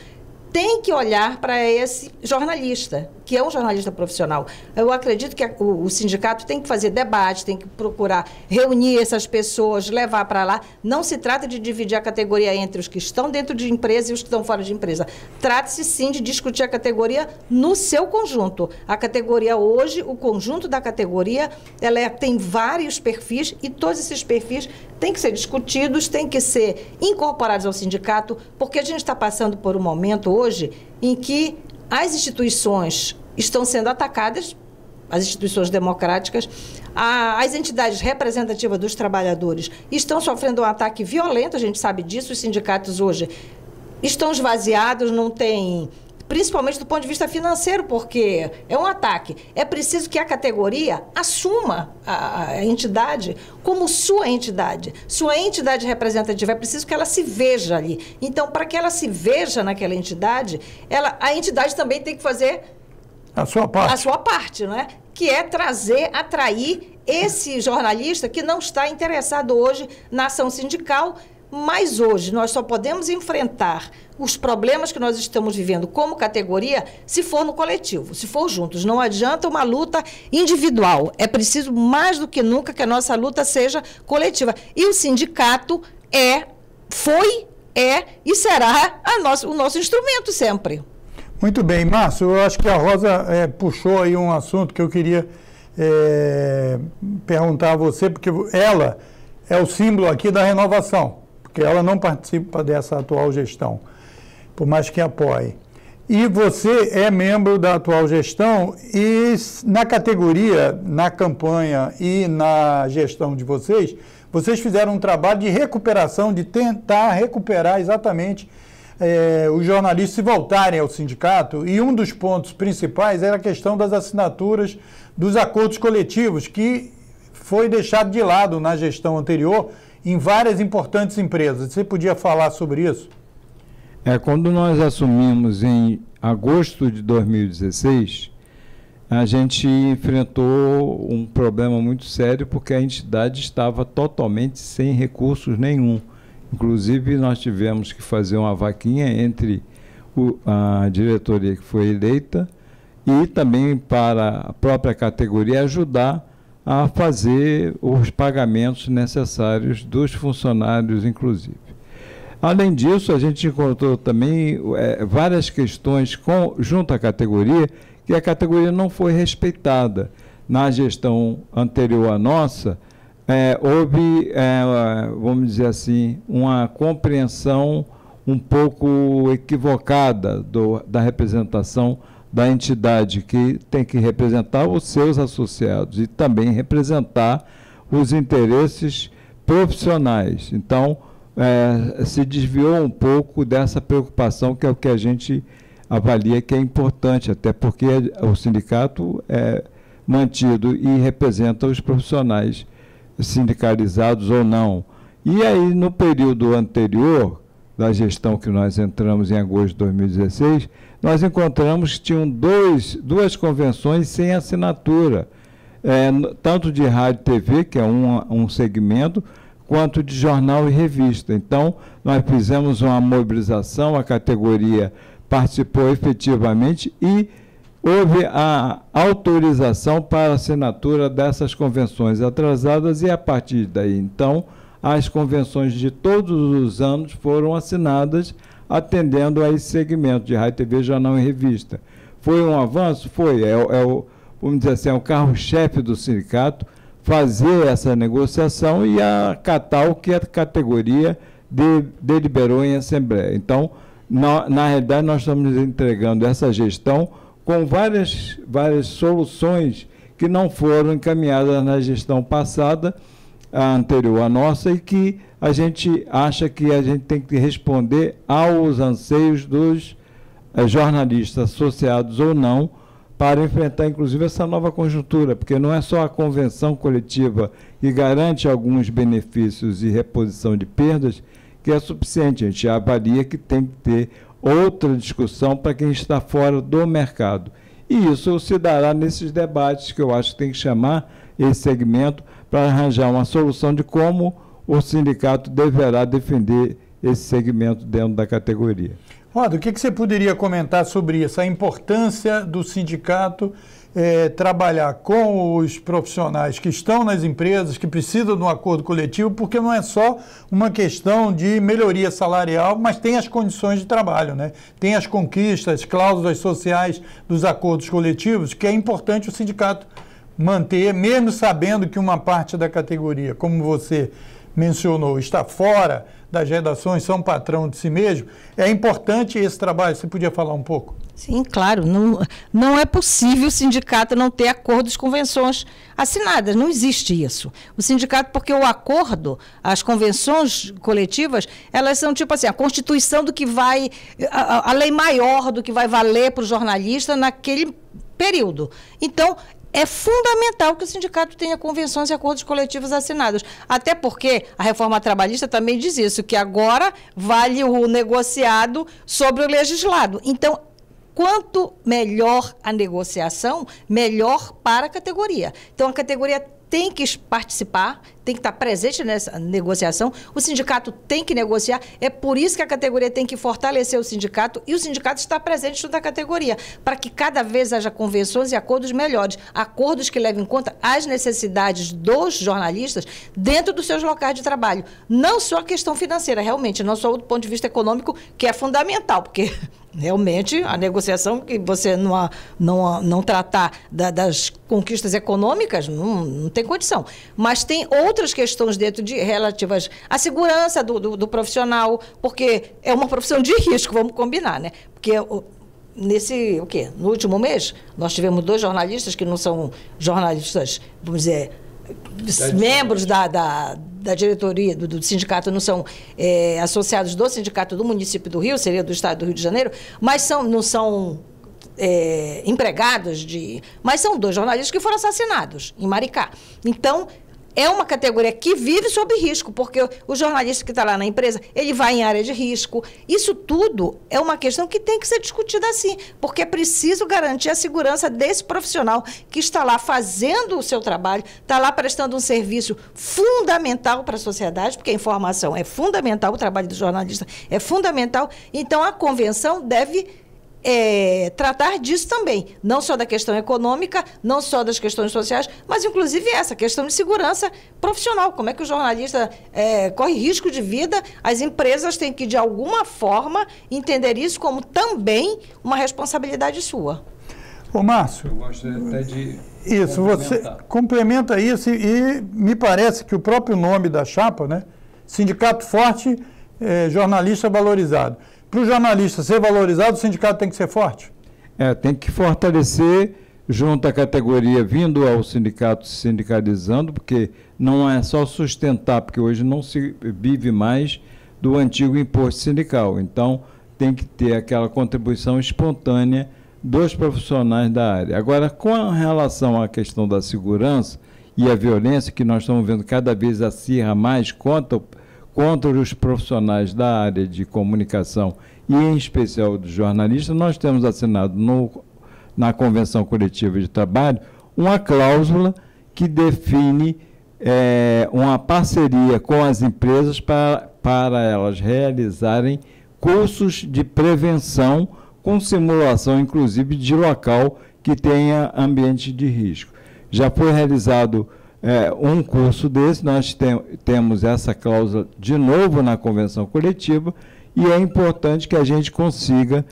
tem que olhar para esse jornalista, que é um jornalista profissional. Eu acredito que o sindicato tem que fazer debate, tem que procurar reunir essas pessoas, levar para lá. Não se trata de dividir a categoria entre os que estão dentro de empresa e os que estão fora de empresa. Trata-se, sim, de discutir a categoria no seu conjunto. A categoria hoje, o conjunto da categoria, tem vários perfis e todos esses perfis têm que ser discutidos, têm que ser incorporados ao sindicato, porque a gente está passando por um momento hoje em que as instituições estão sendo atacadas, as instituições democráticas, as entidades representativas dos trabalhadores estão sofrendo um ataque violento, a gente sabe disso, os sindicatos hoje estão esvaziados, não tem... principalmente do ponto de vista financeiro, porque é um ataque. É preciso que a categoria assuma a entidade como sua entidade representativa. É preciso que ela se veja ali. Então, para que ela se veja naquela entidade, a entidade também tem que fazer a sua parte, né? Que é atrair esse jornalista que não está interessado hoje na ação sindical. Mas hoje nós só podemos enfrentar os problemas que nós estamos vivendo como categoria se for no coletivo, se for juntos. Não adianta uma luta individual. É preciso mais do que nunca que a nossa luta seja coletiva. E o sindicato foi e será o nosso instrumento sempre. Muito bem, Márcio, eu acho que a Rosa puxou aí um assunto que eu queria perguntar a você, porque ela é o símbolo aqui da renovação. Porque ela não participa dessa atual gestão, por mais que apoie. E você é membro da atual gestão e na categoria, na campanha e na gestão de vocês fizeram um trabalho de recuperação, de tentar recuperar exatamente os jornalistas se voltarem ao sindicato, e um dos pontos principais era a questão das assinaturas dos acordos coletivos, que foi deixado de lado na gestão anterior, em várias importantes empresas. Você podia falar sobre isso? Quando nós assumimos em agosto de 2016, a gente enfrentou um problema muito sério, porque a entidade estava totalmente sem recursos nenhum. Inclusive, nós tivemos que fazer uma vaquinha entre a diretoria que foi eleita e também para a própria categoria ajudar a fazer os pagamentos necessários dos funcionários, inclusive. Além disso, a gente encontrou também várias questões junto à categoria, que a categoria não foi respeitada. Na gestão anterior à nossa, houve, vamos dizer assim, uma compreensão um pouco equivocada da representação da entidade, que tem que representar os seus associados e também representar os interesses profissionais. Então, se desviou um pouco dessa preocupação, que é o que a gente avalia que é importante, até porque o sindicato é mantido e representa os profissionais sindicalizados ou não. E aí, no período anterior da gestão que nós entramos em agosto de 2016, nós encontramos que tinham duas convenções sem assinatura, tanto de rádio e TV, que é um segmento, quanto de jornal e revista. Então, nós fizemos uma mobilização, a categoria participou efetivamente e houve a autorização para assinatura dessas convenções atrasadas, e a partir daí, então, as convenções de todos os anos foram assinadas, atendendo a esse segmento de rádio, TV, jornal e revista. Foi um avanço? Foi. Vamos dizer assim, é o carro-chefe do sindicato fazer essa negociação e acatar o que a categoria deliberou em assembleia. Então, na realidade, nós estamos entregando essa gestão com várias soluções que não foram encaminhadas na gestão passada, a anterior à nossa, e que a gente acha que a gente tem que responder aos anseios dos jornalistas, associados ou não, para enfrentar, inclusive, essa nova conjuntura, porque não é só a convenção coletiva que garante alguns benefícios e reposição de perdas que é suficiente. A gente avalia que tem que ter outra discussão para quem está fora do mercado. E isso se dará nesses debates, que eu acho que tem que chamar esse segmento para arranjar uma solução de como o sindicato deverá defender esse segmento dentro da categoria. Roda, o que você poderia comentar sobre isso? A importância do sindicato trabalhar com os profissionais que estão nas empresas, que precisam de um acordo coletivo, porque não é só uma questão de melhoria salarial, mas tem as condições de trabalho, né? Tem as conquistas, cláusulas sociais dos acordos coletivos, que é importante o sindicato manter, mesmo sabendo que uma parte da categoria, como você mencionou, está fora das redações, são patrão de si mesmo. É importante esse trabalho. Você podia falar um pouco? Sim, claro. Não é possível o sindicato não ter acordos, convenções assinadas. Não existe isso. O sindicato, porque o acordo, as convenções coletivas, elas são tipo assim, a constituição do que vai, a lei maior do que vai valer para o jornalista naquele período. Então, é fundamental que o sindicato tenha convenções e acordos coletivos assinados. Até porque a reforma trabalhista também diz isso, que agora vale o negociado sobre o legislado. Então, quanto melhor a negociação, melhor para a categoria. Então, a categoria tem que participar, tem que estar presente nessa negociação, o sindicato tem que negociar, é por isso que a categoria tem que fortalecer o sindicato e o sindicato está presente junto à categoria, para que cada vez haja convenções e acordos melhores, acordos que levem em conta as necessidades dos jornalistas dentro dos seus locais de trabalho. Não só a questão financeira, realmente, não só do ponto de vista econômico, que é fundamental, porque realmente a negociação, que você não tratar das conquistas econômicas, não tem condição. Mas tem outras questões dentro relativas à segurança do profissional, porque é uma profissão de risco, vamos combinar, né? Porque no último mês, nós tivemos 2 jornalistas que não são jornalistas, vamos dizer, membros da diretoria do sindicato, não são associados do sindicato do município do Rio, seria do estado do Rio de Janeiro, mas não são empregados mas são 2 jornalistas que foram assassinados em Maricá. Então, é uma categoria que vive sob risco, porque o jornalista que está lá na empresa, ele vai em área de risco. Isso tudo é uma questão que tem que ser discutida assim, porque é preciso garantir a segurança desse profissional que está lá fazendo o seu trabalho, está lá prestando um serviço fundamental para a sociedade, porque a informação é fundamental, o trabalho do jornalista é fundamental. Então, a convenção deve tratar disso também, não só da questão econômica, não só das questões sociais, mas inclusive essa questão de segurança profissional, como é que o jornalista corre risco de vida, as empresas têm que de alguma forma entender isso como também uma responsabilidade sua. Ô Márcio, eu gostaria até de isso, você complementa isso e me parece que o próprio nome da chapa, né, Sindicato Forte, Jornalista Valorizado. Para o jornalista ser valorizado, o sindicato tem que ser forte? Tem que fortalecer junto à categoria, vindo ao sindicato se sindicalizando, porque não é só sustentar, porque hoje não se vive mais do antigo imposto sindical. Então, tem que ter aquela contribuição espontânea dos profissionais da área. Agora, com relação à questão da segurança e a violência, que nós estamos vendo cada vez acirra mais contra os profissionais da área de comunicação e, em especial, dos jornalistas, nós temos assinado na Convenção Coletiva de Trabalho uma cláusula que define uma parceria com as empresas para elas realizarem cursos de prevenção com simulação, inclusive, de local que tenha ambiente de risco. Já foi realizado um curso desse, nós temos essa cláusula de novo na convenção coletiva e é importante que a gente consiga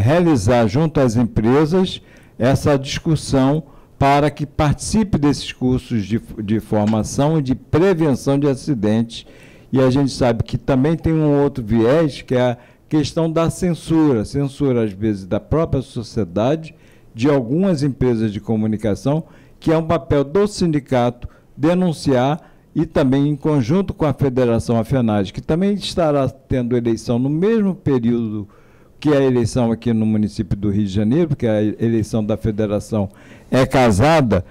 realizar junto às empresas essa discussão para que participe desses cursos de formação e de prevenção de acidentes. E a gente sabe que também tem um outro viés, que é a questão da censura, às vezes da própria sociedade, de algumas empresas de comunicação, que é um papel do sindicato denunciar e também em conjunto com a Federação, a FENAGE, que também estará tendo eleição no mesmo período que a eleição aqui no município do Rio de Janeiro, porque a eleição da Federação é casada,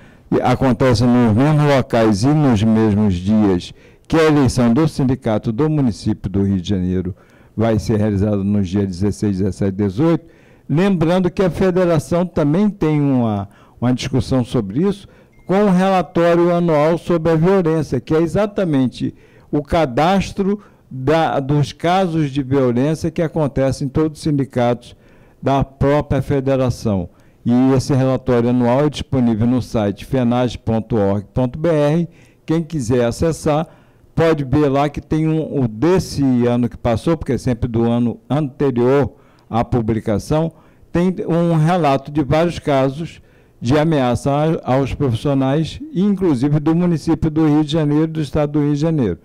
acontece nos mesmos locais e nos mesmos dias que a eleição do sindicato do município do Rio de Janeiro vai ser realizada nos dias 16, 17 e 18, lembrando que a Federação também tem uma discussão sobre isso, com um relatório anual sobre a violência, que é exatamente o cadastro dos casos de violência que acontecem em todos os sindicatos da própria federação. E esse relatório anual é disponível no site fenage.org.br. Quem quiser acessar, pode ver lá que tem o desse ano que passou, porque é sempre do ano anterior à publicação, tem um relato de vários casos de ameaça aos profissionais, inclusive do município do Rio de Janeiro, do estado do Rio de Janeiro.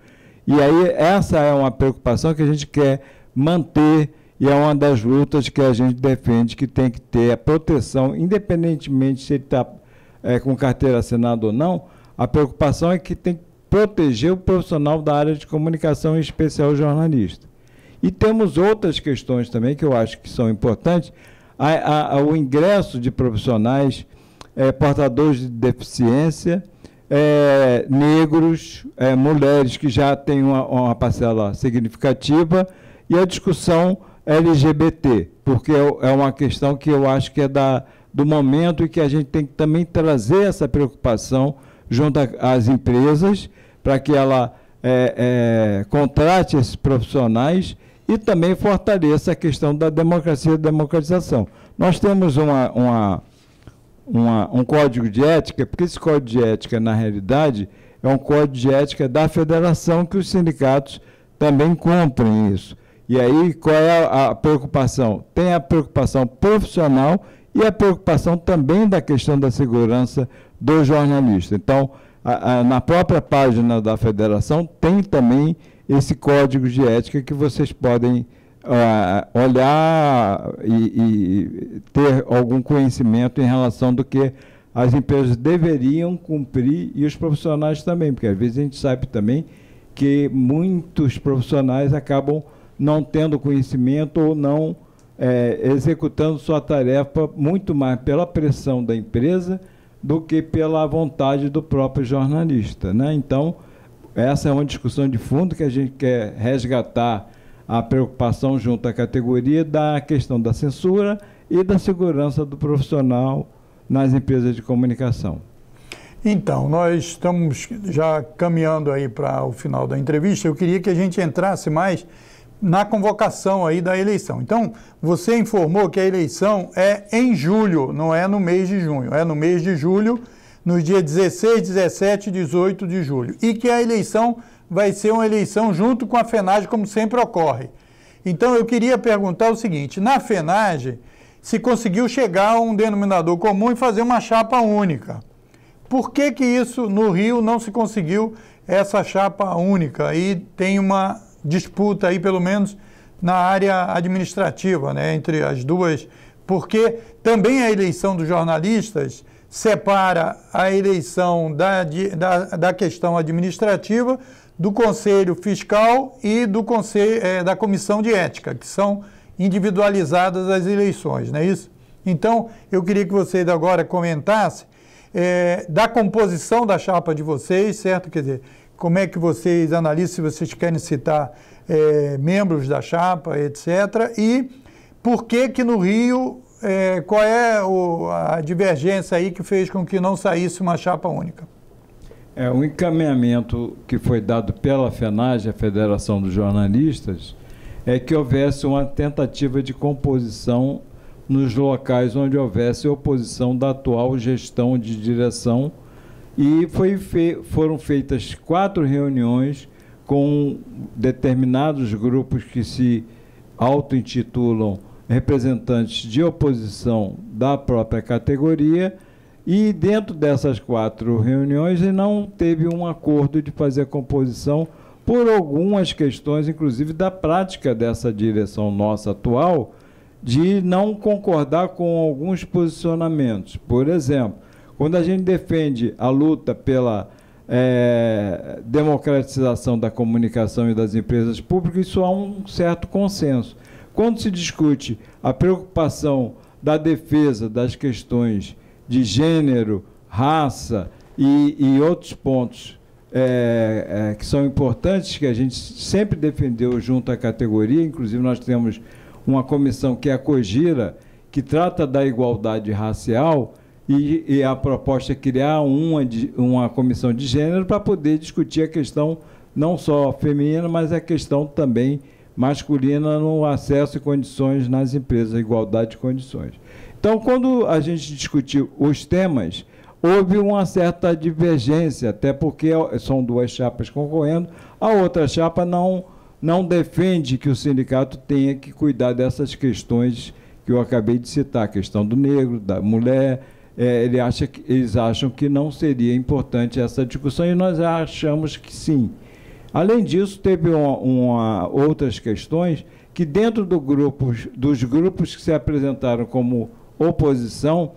E aí essa é uma preocupação que a gente quer manter e é uma das lutas que a gente defende, que tem que ter a proteção, independentemente se ele está com carteira assinada ou não, a preocupação é que tem que proteger o profissional da área de comunicação, em especial o jornalista. E temos outras questões também que eu acho que são importantes, o ingresso de profissionais portadores de deficiência, negros, mulheres que já têm uma parcela significativa, e a discussão LGBT, porque é uma questão que eu acho que é do momento e que a gente tem que também trazer essa preocupação junto às empresas, para que ela contrate esses profissionais e também fortaleça a questão da democracia e democratização. Nós temos um código de ética, porque esse código de ética, na realidade, é um código de ética da federação, que os sindicatos também cumprem isso. E aí, qual é a preocupação? Tem a preocupação profissional e a preocupação também da questão da segurança do jornalista. Então, na própria página da federação tem também esse código de ética que vocês podem olhar e ter algum conhecimento em relação do que as empresas deveriam cumprir e os profissionais também, porque às vezes a gente sabe também que muitos profissionais acabam não tendo conhecimento ou não executando sua tarefa muito mais pela pressão da empresa do que pela vontade do próprio jornalista, né? Então, essa é uma discussão de fundo que a gente quer resgatar a preocupação junto à categoria da questão da censura e da segurança do profissional nas empresas de comunicação. Então, nós estamos já caminhando aí para o final da entrevista. Eu queria que a gente entrasse mais na convocação aí da eleição. Então, você informou que a eleição é em julho, não é no mês de junho, é no mês de julho, nos dias 16, 17 e 18 de julho. E que a eleição vai ser uma eleição junto com a FENAGE, como sempre ocorre. Então, eu queria perguntar o seguinte, na FENAGE, se conseguiu chegar a um denominador comum e fazer uma chapa única. Por que que isso no Rio não se conseguiu essa chapa única? E tem uma disputa aí, pelo menos na área administrativa, né, entre as duas, porque também a eleição dos jornalistas separa a eleição da questão administrativa do Conselho Fiscal e do da Comissão de Ética, que são individualizadas as eleições, não é isso? Então, eu queria que vocês agora comentassem da composição da chapa de vocês, certo? Quer dizer, como é que vocês analisam, se vocês querem citar membros da chapa, etc. E por que no Rio, qual é a divergência aí que fez com que não saísse uma chapa única? O encaminhamento que foi dado pela FENAGE, a Federação dos Jornalistas, é que houvesse uma tentativa de composição nos locais onde houvesse oposição da atual gestão de direção, e foram feitas 4 reuniões com determinados grupos que se auto-intitulam representantes de oposição da própria categoria, e dentro dessas 4 reuniões não teve um acordo de fazer a composição por algumas questões, inclusive da prática dessa direção nossa atual, de não concordar com alguns posicionamentos. Por exemplo, quando a gente defende a luta pela democratização da comunicação e das empresas públicas, isso há um certo consenso. Quando se discute a preocupação da defesa das questões de gênero, raça e outros pontos que são importantes, que a gente sempre defendeu junto à categoria, inclusive nós temos uma comissão que é a COGIRA, que trata da igualdade racial, e a proposta é criar uma comissão de gênero para poder discutir a questão não só feminina, mas a questão também masculina no acesso e condições nas empresas, igualdade de condições. Então, quando a gente discutiu os temas, houve uma certa divergência, até porque são duas chapas concorrendo, a outra chapa não defende que o sindicato tenha que cuidar dessas questões que eu acabei de citar, a questão do negro, da mulher. Eles acham que não seria importante essa discussão e nós achamos que sim. Além disso, teve outras questões que dentro dos grupos que se apresentaram como oposição,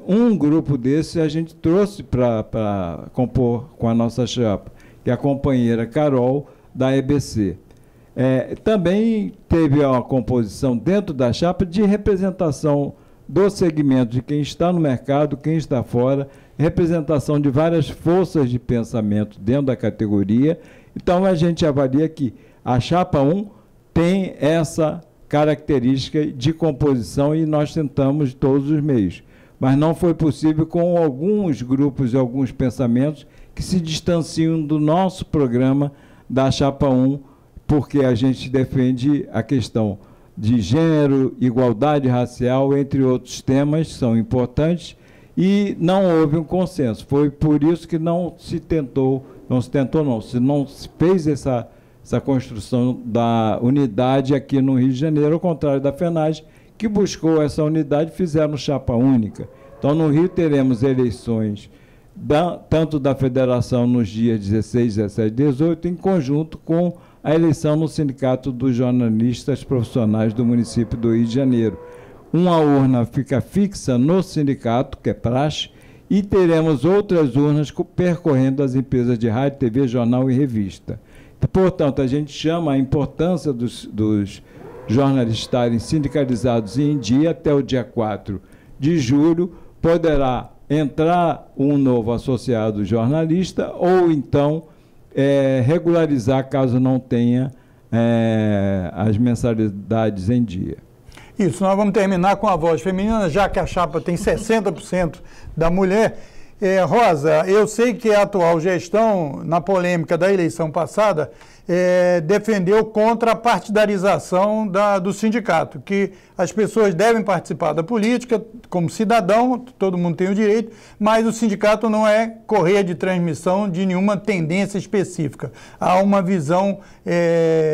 um grupo desses a gente trouxe para compor com a nossa chapa, que é a companheira Carol, da EBC. Também teve uma composição dentro da chapa de representação do segmento de quem está no mercado, quem está fora, representação de várias forças de pensamento dentro da categoria. Então, a gente avalia que a chapa 1 tem essa característica de composição e nós tentamos de todos os meios. Mas não foi possível com alguns grupos e alguns pensamentos que se distanciam do nosso programa da chapa 1, porque a gente defende a questão de gênero, igualdade racial, entre outros temas que são importantes, e não houve um consenso. Foi por isso que não se fez essa construção da unidade aqui no Rio de Janeiro, ao contrário da FENAGE, que buscou essa unidade, fizeram chapa única. Então, no Rio teremos eleições tanto da federação nos dias 16, 17 e 18, em conjunto com a eleição no Sindicato dos Jornalistas Profissionais do município do Rio de Janeiro. Uma urna fica fixa no sindicato, que é praxe, e teremos outras urnas percorrendo as empresas de rádio, TV, jornal e revista. Portanto, a gente chama a importância dos jornalistas estarem sindicalizados em dia até o dia 4 de julho, poderá entrar um novo associado jornalista ou então regularizar caso não tenha as mensalidades em dia. Isso, nós vamos terminar com a voz feminina, já que a chapa tem 60% da mulher. Rosa, eu sei que a atual gestão, na polêmica da eleição passada, defendeu contra a partidarização do sindicato, que as pessoas devem participar da política como cidadão, todo mundo tem o direito, mas o sindicato não é correia de transmissão de nenhuma tendência específica. Há uma visão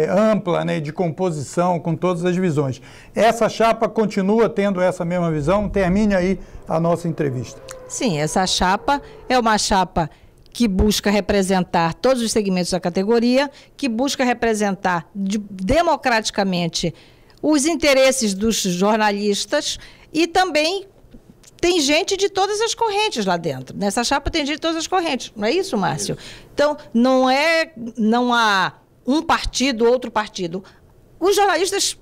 ampla, né, de composição com todas as visões. Essa chapa continua tendo essa mesma visão? Termine aí a nossa entrevista. Sim, essa chapa é uma chapa que busca representar todos os segmentos da categoria, que busca representar democraticamente os interesses dos jornalistas e também tem gente de todas as correntes lá dentro. Nessa chapa tem gente de todas as correntes, não é isso, Márcio? Então, não há um partido, outro partido. Os jornalistas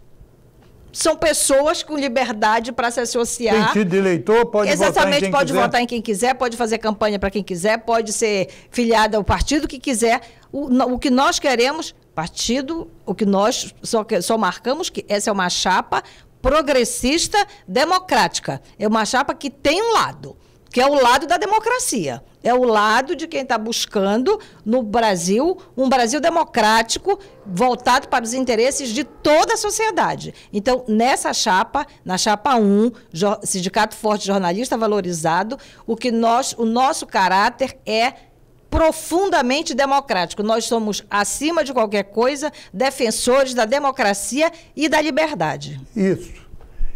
são pessoas com liberdade para se associar. Tem título de eleitor, pode votar em quem quiser. Exatamente, pode votar em quem quiser, pode fazer campanha para quem quiser, pode ser filiado ao partido que quiser. O que nós queremos, partido, o que nós só marcamos, que essa é uma chapa progressista democrática. É uma chapa que tem um lado, que é o lado da democracia. É o lado de quem está buscando, no Brasil, um Brasil democrático, voltado para os interesses de toda a sociedade. Então, nessa chapa, na chapa 1, Sindicato Forte Jornalista Valorizado, o nosso caráter é profundamente democrático. Nós somos, acima de qualquer coisa, defensores da democracia e da liberdade. Isso.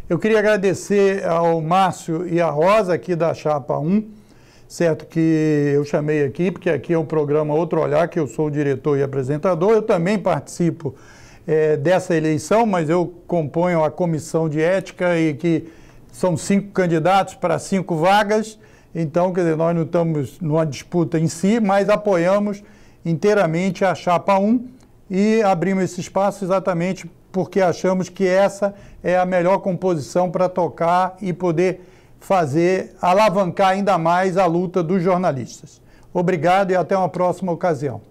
Eu queria agradecer ao Márcio e à Rosa, aqui da chapa 1, certo, que eu chamei aqui, porque aqui é o programa Outro Olhar, que eu sou o diretor e apresentador. Eu também participo dessa eleição, mas eu componho a comissão de ética e que são 5 candidatos para 5 vagas. Então, quer dizer, nós não estamos numa disputa em si, mas apoiamos inteiramente a chapa 1 e abrimos esse espaço exatamente porque achamos que essa é a melhor composição para tocar e poder alavancar ainda mais a luta dos jornalistas. Obrigado e até uma próxima ocasião.